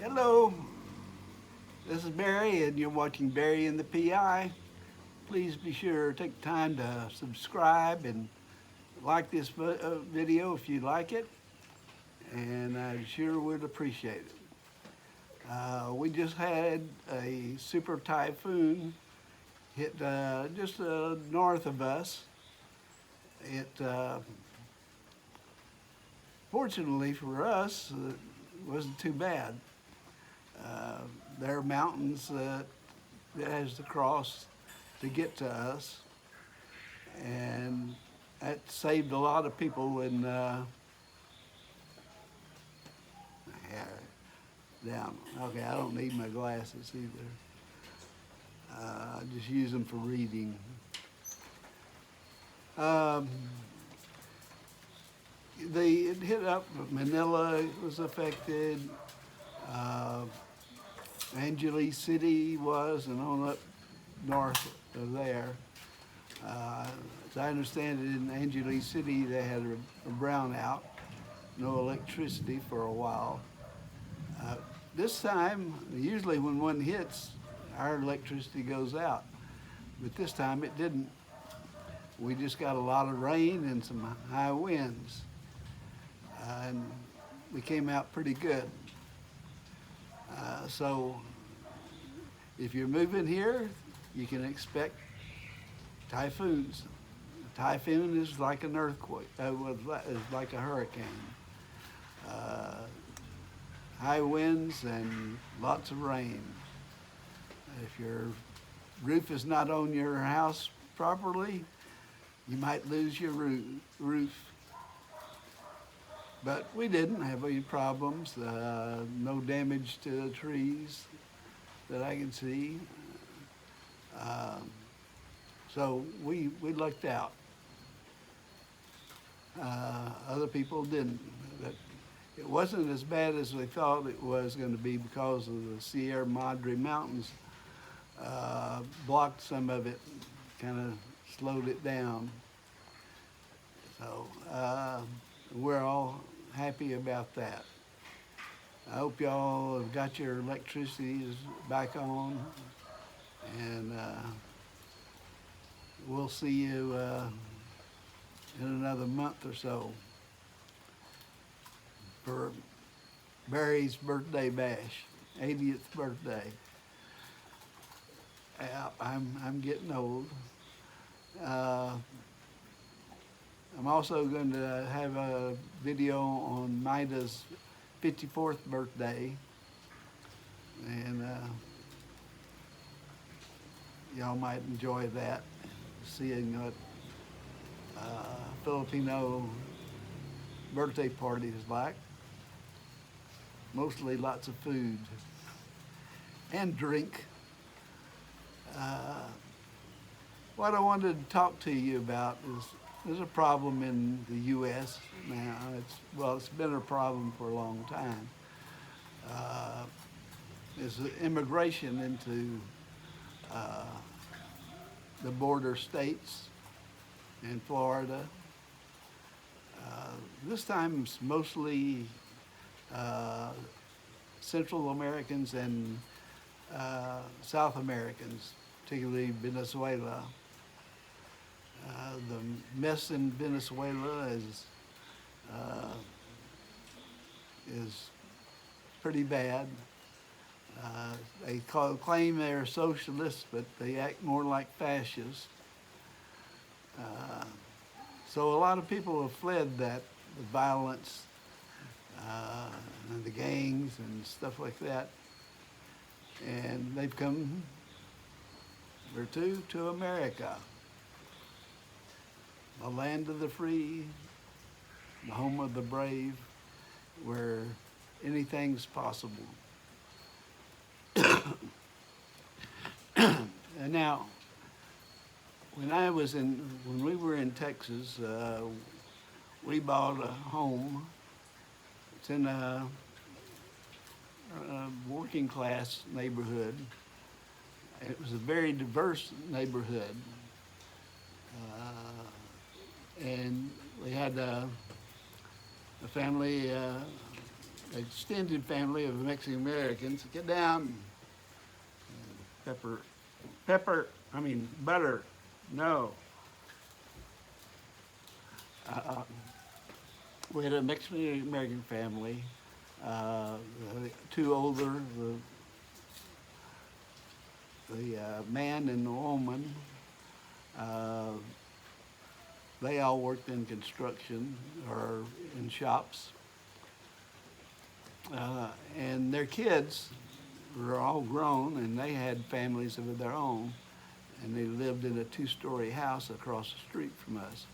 Hello, this is Barry, and you're watching Barry and the PI. Please be sure to take time to subscribe and like this video if you like it, and I sure would appreciate it. We just had a super typhoon hit just north of us. It fortunately for us, wasn't too bad. Uh, there are mountains that has to cross to get to us, and that saved a lot of people in down. Okay, I don't need my glasses either. I just use them for reading. Um, it hit up Manila was affected. Uh, Angeles City was, and on up north of there. As I understand it, in Angeles City, they had a brownout, no electricity for a while. This time, usually when one hits, our electricity goes out. But this time it didn't. We just got a lot of rain and some high winds. And we came out pretty good. So if you're moving here, you can expect typhoons. A typhoon is like an earthquake, is like a hurricane. Uh, High winds and lots of rain. If your roof is not on your house properly, you might lose your roof. But we didn't have any problems, no damage to the trees that I can see. So we lucked out. Other people didn't. But it wasn't as bad as they thought it was going to be because of the Sierra Madre Mountains blocked some of it, kind of slowed it down. So we're all happy about that. I hope y'all have got your electricity back on, and we'll see you in another month or so for Barry's birthday bash, 80th birthday. Yeah, I'm getting old. I'm also going to have a video on Maida's 54th birthday, and y'all might enjoy that, seeing what Filipino birthday party is like. Mostly lots of food and drink. What I wanted to talk to you about is there's a problem in the U.S. now. It's been a problem for a long time. Is immigration into the border states in Florida. This time it's mostly Central Americans and South Americans, particularly Venezuela. The mess in Venezuela is pretty bad. They claim they're socialists, but they act more like fascists. So a lot of people have fled the violence and the gangs and stuff like that, and they've come to America, the land of the free, the home of the brave, where anything's possible. And now, when we were in Texas, we bought a home. It's in a working class neighborhood. It was a very diverse neighborhood. And we had a family extended family of Mexican Americans. Get down. Butter. No. Uh, we had a Mexican American family. Uh, Two older, the man and the woman. Uh, they all worked in construction or in shops. And their kids were all grown and they had families of their own, and they lived in a two-story house across the street from us.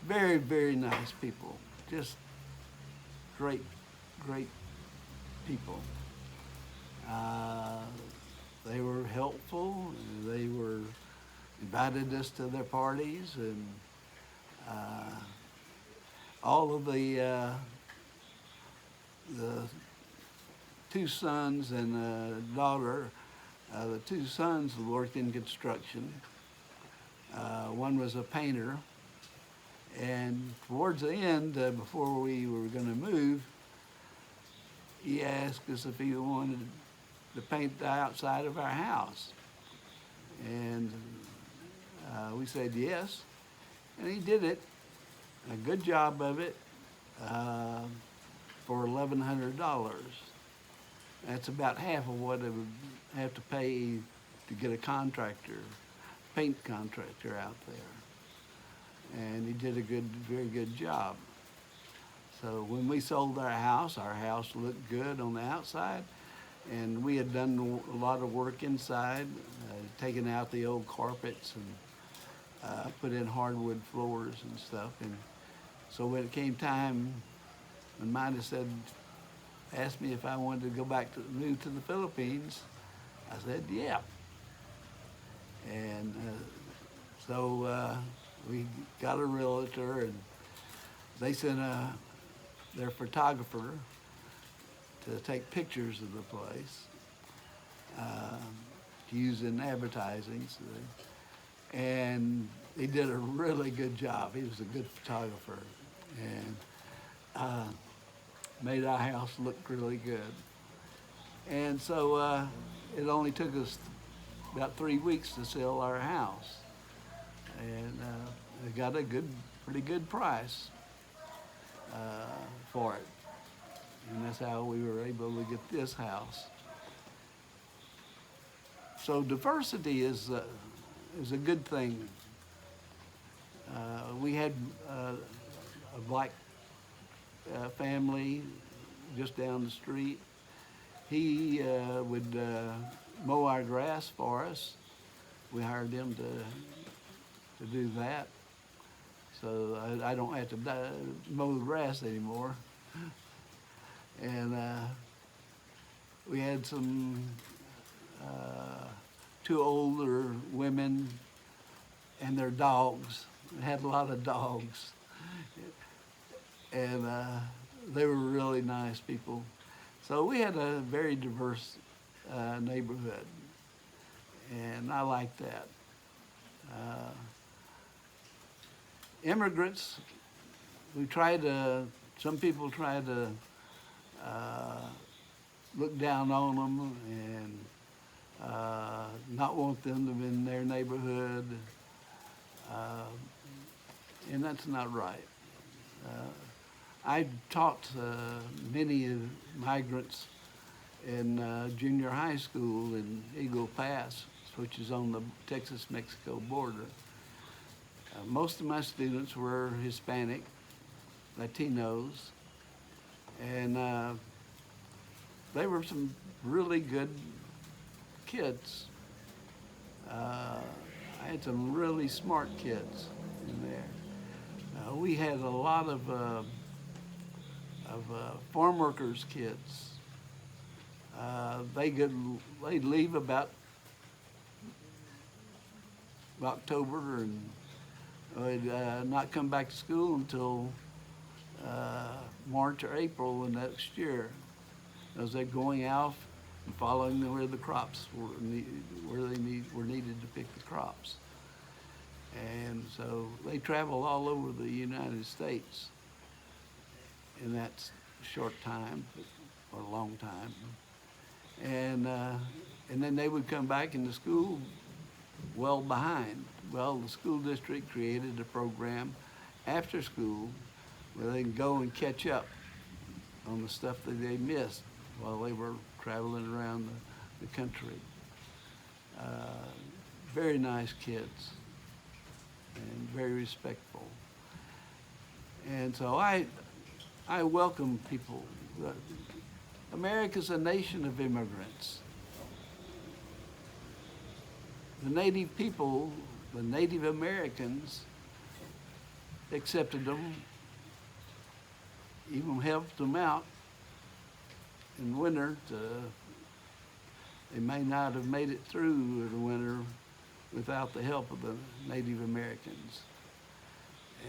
Very, very nice people. Just great, great people. They were helpful. They were invited us to their parties, and all of the two sons and a daughter. The two sons worked in construction. One was a painter, and towards the end, before we were going to move, he asked us if he wanted to paint the outside of our house, and we said yes, and he did it, a good job of it, for $1,100. That's about half of what it would have to pay to get a paint contractor out there. And he did a very good job. So when we sold our house looked good on the outside, and we had done a lot of work inside, taken out the old carpets and put in hardwood floors and stuff. And so when it came time, when Mina asked me if I wanted to move to the Philippines, I said, yeah. And so we got a realtor, and they sent their photographer to take pictures of the place to use in advertising. And he did a really good job. He was a good photographer, and made our house look really good. And so it only took us about 3 weeks to sell our house, and we got a pretty good price for it. And that's how we were able to get this house. So diversity is a good thing. We had a black family just down the street. He would mow our grass for us. We hired him to do that. So I don't have to mow the grass anymore. And we had two older women and their dogs. We had a lot of dogs. And they were really nice people. So we had a very diverse neighborhood, and I like that. Immigrants, some people try to look down on them and not want them to be in their neighborhood, and that's not right. I taught many migrants in junior high school in Eagle Pass, which is on the Texas-Mexico border. Most of my students were Hispanic, Latinos, and they were some really good kids. I had some really smart kids in there. We had a lot of farm workers' kids. They'd leave about October and would not come back to school until March or April the next year, as they're going out and following where the crops were needed to pick the crops. And so they travel all over the United States in that short time. for a long time. And then they would come back in the school well behind. Well, the school district created a program after school where they can go and catch up on the stuff that they missed while they were traveling around the country. Very nice kids and very respectful. And so I welcome people. America's a nation of immigrants. The native people, the Native Americans, accepted them, even helped them out in winter. They may not have made it through the winter without the help of the Native Americans.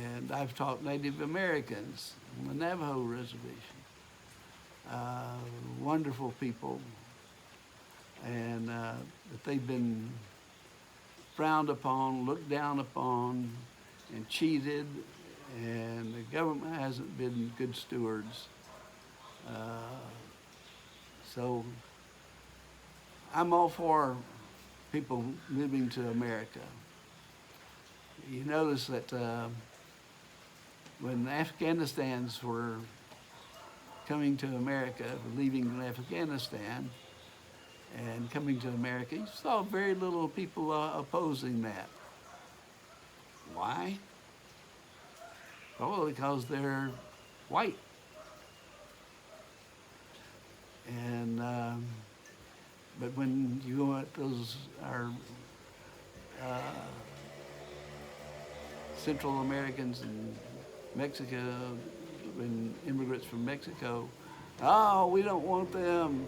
And I've taught Native Americans on the Navajo reservation. Wonderful people, and that they've been frowned upon, looked down upon, and cheated, and the government hasn't been good stewards. So I'm all for people moving to America. You notice that when Afghanistans were coming to America, leaving Afghanistan and coming to America, you saw very little people opposing that. Why? Probably because they're white. And but when you go at those Central Americans and Mexico, when immigrants from Mexico, oh, we don't want them.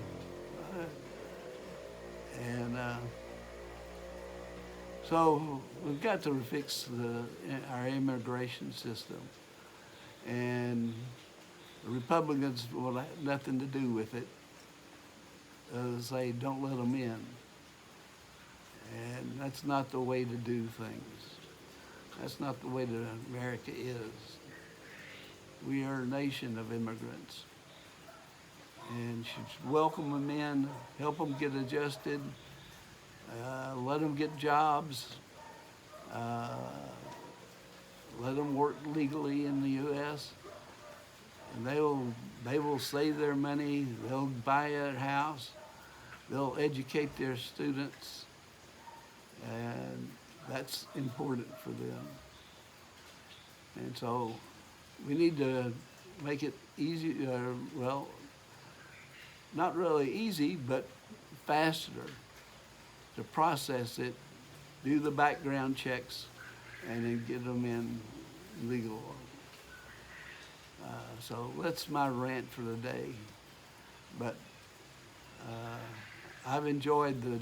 And so we've got to fix our immigration system. And the Republicans will have nothing to do with it. Say, don't let them in. And that's not the way to do things. That's not the way that America is. We are a nation of immigrants. And should welcome them in, help them get adjusted, let them get jobs, let them work legally in the U.S., and they will save their money, they'll buy a house, they'll educate their students, and that's important for them. And so we need to make it easy, well, not really easy, but faster to process it, do the background checks, and then get them in legal. So that's my rant for the day. But I enjoyed the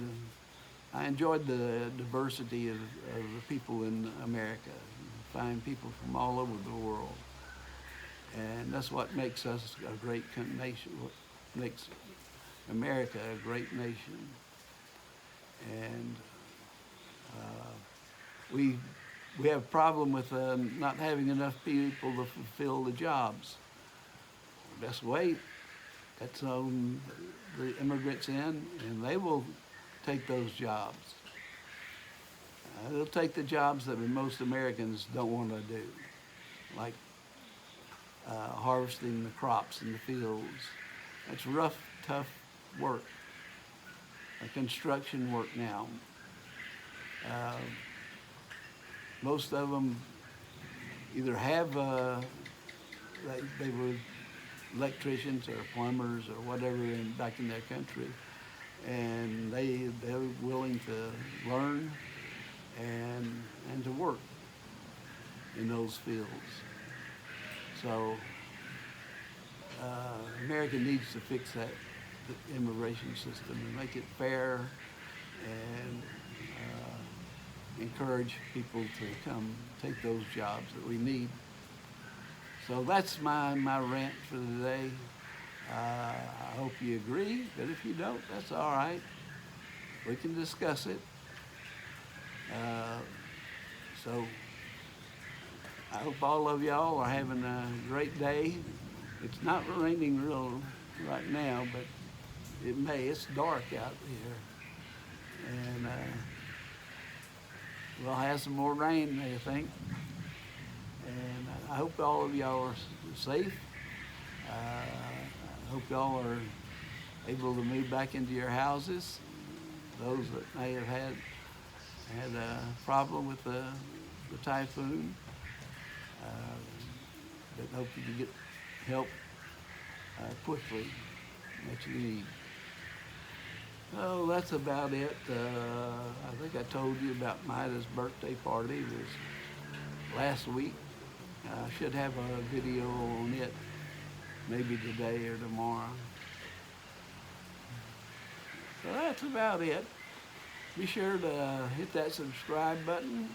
diversity of the people in America. Fine people from all over the world, and that's what makes us a great nation. What makes America a great nation. And we have a problem with not having enough people to fulfill the jobs. Best way, get the immigrants in, and they will take those jobs. They'll take the jobs that most Americans don't want to do, like harvesting the crops in the fields. That's rough, tough work, construction work now. Most of them either have, they were electricians or plumbers or whatever back in their country, and they're willing to learn and to work in those fields. So America needs to fix the immigration system and make it fair and encourage people to come take those jobs that we need. So that's my rant for today. I hope you agree, but if you don't, that's all right. We can discuss it. So I hope all of y'all are having a great day. It's not raining real right now, but it may. It's dark out here. And we'll have some more rain, I think. And I hope all of y'all are safe. I hope y'all are able to move back into your houses. Those that may have had a problem with the typhoon, but hope you can get help quickly that you need. Oh, that's about it. I think I told you about Maida's birthday party. It was last week. I should have a video on it maybe today or tomorrow. So that's about it. Be sure to hit that subscribe button.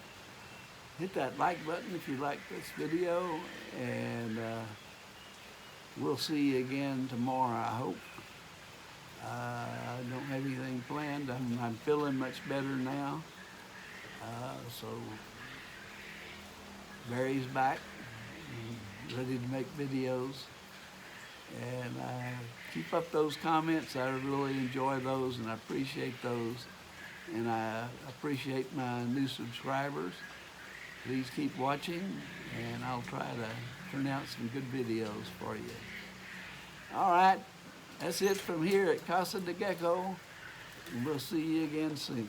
Hit that like button if you like this video. And we'll see you again tomorrow, I hope. I don't have anything planned. I'm feeling much better now. So Barry's back, ready to make videos. And keep up those comments. I really enjoy those and I appreciate those. And I appreciate my new subscribers. Please keep watching and I'll try to turn out some good videos for you. All right, that's it from here at Casa de Gecko. And we'll see you again soon.